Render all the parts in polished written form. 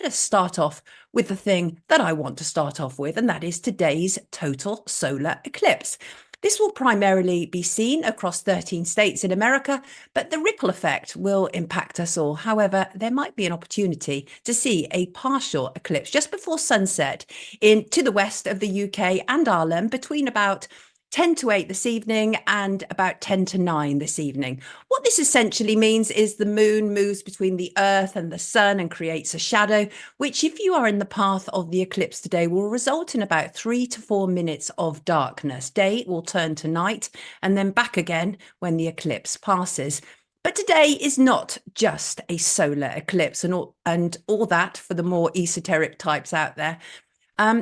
us start off with the thing that I want to start off with, and that is today's total solar eclipse. This will primarily be seen across 13 states in America, but the ripple effect will impact us all. However, there might be an opportunity to see a partial eclipse just before sunset to the west of the UK and Ireland between about 10 to 8 this evening and about 10 to 9 this evening. What this essentially means is the moon moves between the earth and the sun and creates a shadow, which if you are in the path of the eclipse today will result in about 3 to 4 minutes of darkness. Day will turn to night and then back again when the eclipse passes. But today is not just a solar eclipse and all that for the more esoteric types out there.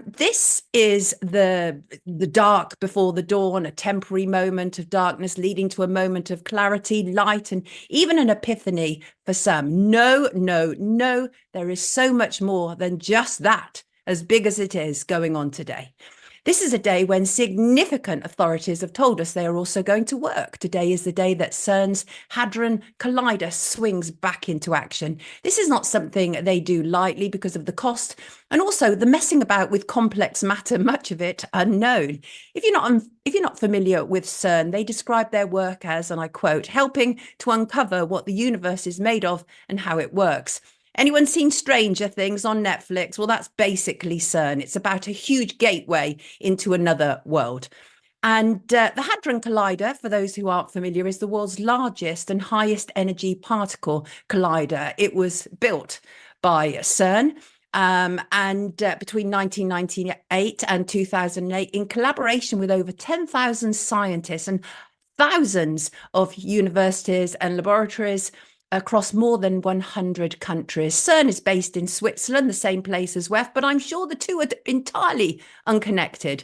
This is the dark before the dawn, a temporary moment of darkness leading to a moment of clarity, light, and even an epiphany for some. No, there is so much more than just that, as big as it is, going on today. This is a day when significant authorities have told us they are also going to work. Today is the day that CERN's Hadron Collider swings back into action. This is not something they do lightly because of the cost and also the messing about with complex matter, much of it unknown. If you're not familiar with CERN, they describe their work as, and I quote, helping to uncover what the universe is made of and how it works. Anyone seen Stranger Things on Netflix? Well, that's basically CERN. It's about a huge gateway into another world. And the Hadron Collider, for those who aren't familiar, is the world's largest and highest energy particle collider. It was built by CERN between 1998 and 2008 in collaboration with over 10,000 scientists and thousands of universities and laboratories across more than 100 countries. CERN is based in Switzerland, the same place as WEF, but I'm sure the two are entirely unconnected.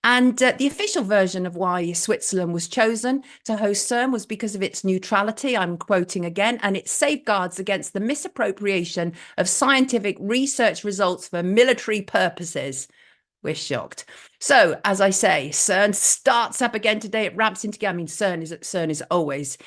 And the official version of why Switzerland was chosen to host CERN was because of its neutrality, I'm quoting again, and its safeguards against the misappropriation of scientific research results for military purposes. We're shocked. So, as I say, CERN starts up again today. It ramps into, I mean, CERN is always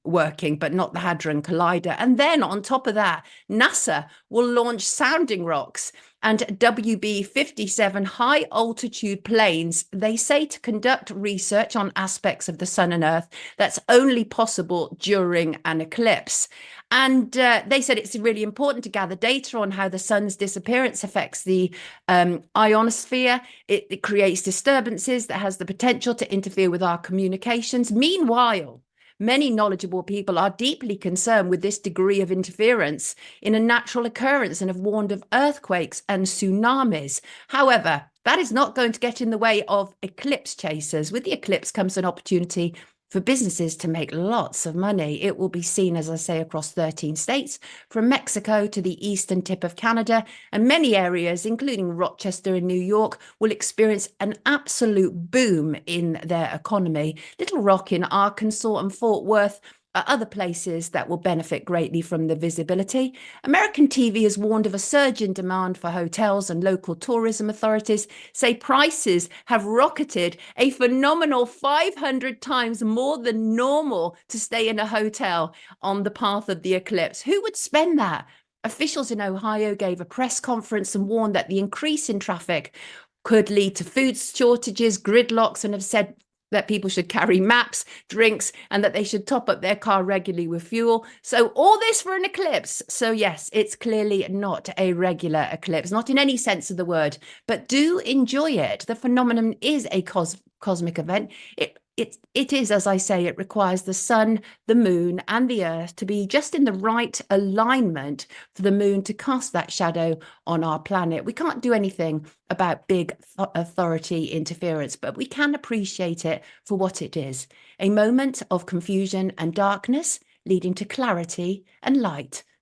working, but not the Hadron Collider. And then on top of that, NASA will launch sounding rocks and WB-57 high altitude planes, they say, to conduct research on aspects of the sun and earth that's only possible during an eclipse. And they said it's really important to gather data on how the sun's disappearance affects the ionosphere. It creates disturbances that has the potential to interfere with our communications. Meanwhile, many knowledgeable people are deeply concerned with this degree of interference in a natural occurrence and have warned of earthquakes and tsunamis. However, that is not going to get in the way of eclipse chasers. With the eclipse comes an opportunity for businesses to make lots of money. It will be seen, as I say, across 13 states, from Mexico to the eastern tip of Canada, and many areas, including Rochester in New York, will experience an absolute boom in their economy. Little Rock in Arkansas and Fort Worth are other places that will benefit greatly from the visibility. American TV has warned of a surge in demand for hotels, and local tourism authorities say prices have rocketed a phenomenal 500 times more than normal to stay in a hotel on the path of the eclipse. Who would spend that? Officials in Ohio gave a press conference and warned that the increase in traffic could lead to food shortages, gridlocks, and have said that people should carry maps, drinks, and that they should top up their car regularly with fuel. So all this for an eclipse. So yes, it's clearly not a regular eclipse, not in any sense of the word, but do enjoy it. The phenomenon is a cosmic event. It is, as I say, it requires the sun, the moon, and the earth to be just in the right alignment for the moon to cast that shadow on our planet. We can't do anything about big authority interference, but we can appreciate it for what it is, a moment of confusion and darkness leading to clarity and light